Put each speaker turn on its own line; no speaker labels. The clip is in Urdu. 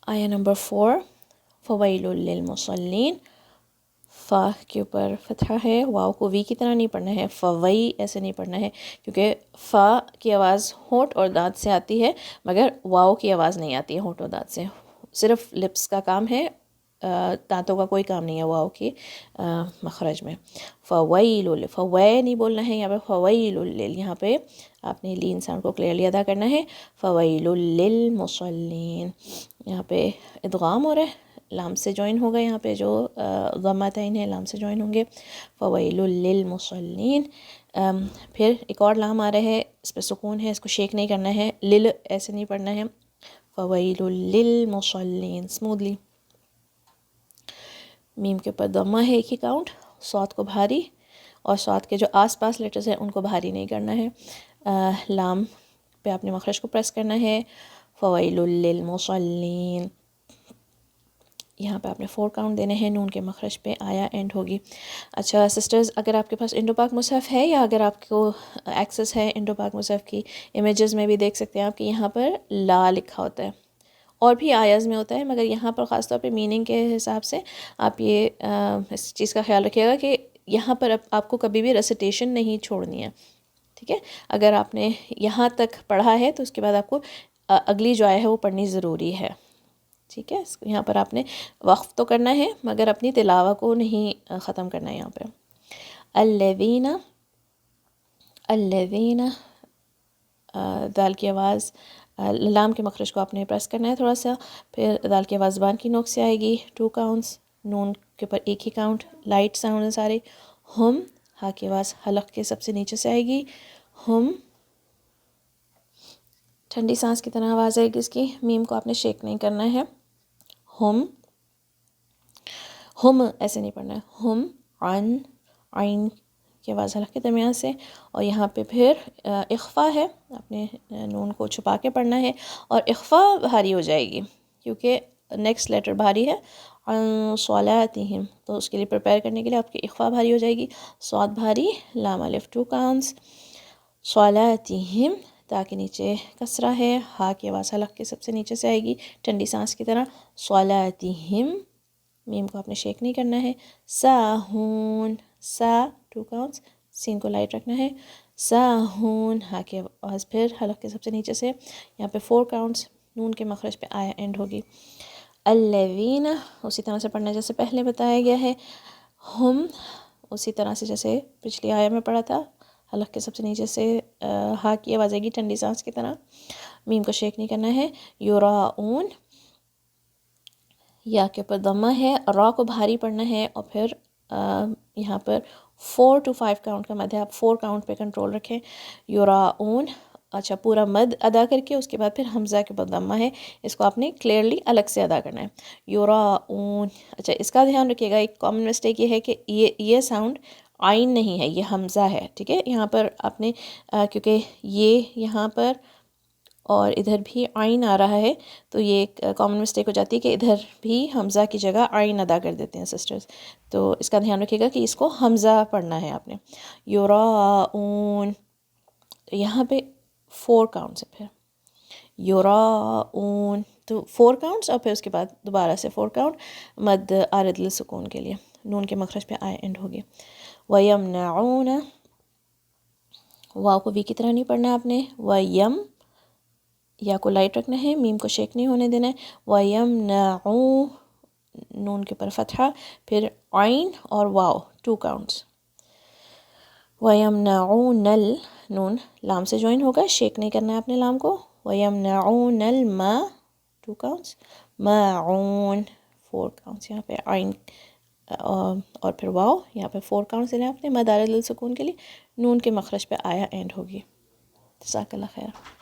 آیا نمبر 4 فویل للمصلین. فا کے اوپر فتحہ ہے، واو کو وی کی طرح نہیں پڑھنا ہے، فوئی ایسے نہیں پڑھنا ہے، کیونکہ فا کی آواز ہونٹ اور دانت سے آتی ہے مگر واو کی آواز نہیں آتی ہے ہونٹ اور دانت سے، صرف لپس کا کام ہے، دانتوں کا کوئی کام نہیں ہے واو کی مخرج میں. فویل، فوی نہیں بولنا ہے یہاں پہ، فویل لل، یہاں پہ آپ نے لین ساؤنڈ کو کلیئرلی ادا کرنا ہے. فویل للمصلین، یہاں پہ ادغام ہو رہا ہے، لام سے جوائن ہوگا، یہاں پہ جو ضمتین ہیں لام سے جوائن ہوں گے. فویل للمصلین. پھر ایک اور لام آ رہا ہے، اس پہ سکون ہے، اس کو شیک نہیں کرنا ہے، لل ایسے نہیں پڑھنا ہے. Foil للمصلین smoothly. میم کے اوپر ضمہ ہے ایک ہی کاؤنٹ، صاد کو بھاری اور صاد کے جو آس پاس لیٹرز ہیں ان کو بھاری نہیں کرنا ہے. لام پہ آپ نے مخرج کو پریس کرنا ہے. فویل للمصلین، یہاں پہ آپ نے 4 کاؤنٹ دینے ہیں، نون کے مخرج پہ آیا اینڈ ہوگی. اچھا سسٹرز، اگر آپ کے پاس انڈو پاک مصحف ہے یا اگر آپ کو ایکسس ہے انڈو پاک مصحف کی امیجز میں بھی دیکھ سکتے ہیں آپ کہ یہاں پر لا لکھا ہوتا ہے، اور بھی آیاز میں ہوتا ہے مگر یہاں پر خاص طور پہ میننگ کے حساب سے آپ یہ اس چیز کا خیال رکھیے گا کہ یہاں پر آپ کو کبھی بھی ریسیٹیشن نہیں چھوڑنی ہے، ٹھیک ہے. اگر آپ نے یہاں تک پڑھا ہے تو اس کے بعد آپ کو اگلی جو آیا ہے وہ پڑھنی ضروری ہے، ٹھیک ہے. یہاں پر آپ نے وقف تو کرنا ہے مگر اپنی تلاوہ کو نہیں ختم کرنا ہے. یہاں پہ الذین، الذین، دال کی آواز لام کے مخرج کو آپ نے پریس کرنا ہے تھوڑا سا، پھر دال کی آواز زبان کی نوک سے آئے گی 2 کاؤنٹس، نون کے اوپر ایک ہی کاؤنٹ، لائٹ ساؤنڈ ہے سارے. ہم، ہا کی آواز حلق کے سب سے نیچے سے آئے گی، ہم، ٹھنڈی سانس کی طرح آواز آئے گی اس کی. میم کو آپ نے شیک نہیں کرنا ہے. ہم ایسے نہیں پڑھنا ہے، ہم، عن، عین کی آواز حلق کے درمیان سے، اور یہاں پہ پھر اخفا ہے، آپ نے نون کو چھپا کے پڑھنا ہے اور اخفا بھاری ہو جائے گی کیونکہ نیکسٹ لیٹر بھاری ہے. عن صلاتہم، تو اس کے لیے پریپیئر کرنے کے لیے آپ کی اخفا بھاری ہو جائے گی، صاد بھاری، لام الف 2 کاؤنٹس، صلاتہم، تا کے نیچے کسرہ ہے، ہا کی آواز حلق کے سب سے نیچے سے آئے گی ٹھنڈی سانس کی طرح. صلاتہم، میم کو آپ نے شیک نہیں کرنا ہے. ساہون، سا 2 کاؤنٹس، سین کو لائٹ رکھنا ہے. ساہون، ہا کی آواز پھر حلق کے سب سے نیچے سے، یہاں پہ 4 کاؤنٹس، نون کے مخرج پہ آیا اینڈ ہوگی. الذین، اسی طرح سے پڑھنا جیسے پہلے بتایا گیا ہے. ہم، اسی طرح سے جیسے پچھلی آیا میں پڑھا تھا، حلق کے سب سے نیچے سے ہا کی آواز آئے گی ٹھنڈی سانس کی طرح، میم کو شیک نہیں کرنا ہے. یراؤن، یا کے اوپر ضمہ ہے، را کو بھاری پڑھنا ہے اور پھر یہاں پر 4 to 5 کاؤنٹ کا مد ہے، آپ 4 کاؤنٹ پہ کنٹرول رکھیں. یراؤن، اچھا پورا مد ادا کر کے اس کے بعد پھر حمزہ کے اوپر ضمہ ہے، اس کو آپ نے کلیئرلی الگ سے ادا کرنا ہے. یراؤن، اچھا اس کا دھیان رکھیے گا، ایک کامن مسٹیک یہ ہے کہ یہ ساؤنڈ عین نہیں ہے، یہ حمزہ ہے، ٹھیک ہے. یہاں پر آپ نے کیونکہ یہ یہاں پر اور ادھر بھی عین آ رہا ہے تو یہ ایک کامن مسٹیک ہو جاتی ہے کہ ادھر بھی حمزہ کی جگہ عین ادا کر دیتے ہیں سسٹرز، تو اس کا دھیان رکھیے گا کہ اس کو حمزہ پڑھنا ہے آپ نے. یراؤن، یہاں پہ 4 کاؤنٹس ہے، پھر یراؤن، تو 4 کاؤنٹس اور پھر اس کے بعد دوبارہ سے 4 کاؤنٹ مد عارض للسکون کے لیے، نون کے مخرج پہ آئے اینڈ ہوگی. وَيَمْنَعُونَ، واو کو وی کی طرح نہیں پڑھنا آپ نے، وَيَم، یا کو لائٹ رکھنا ہے، میم کو شیک نہیں ہونے دینا ہے. وَيَمْنَعُونَ، نون کے اوپر فتحہ، پھر عین اور واو 2 کاؤنٹس. وَيَمْنَعُونَ، نون لام سے جوائن ہوگا، شیک نہیں کرنا ہے آپ نے لام کو. وَيَمْنَعُونَ الْمَا 2 کاؤنٹس، مَاعُون 4 کاؤنٹس، یہاں پہ عین اور پھر واو، یہاں پہ 4 کاؤنٹس دینے آپ نے مد عارض للسکون کے لیے، نون کے مخرج پہ آیا اینڈ ہوگی. جزاک اللہ خیر.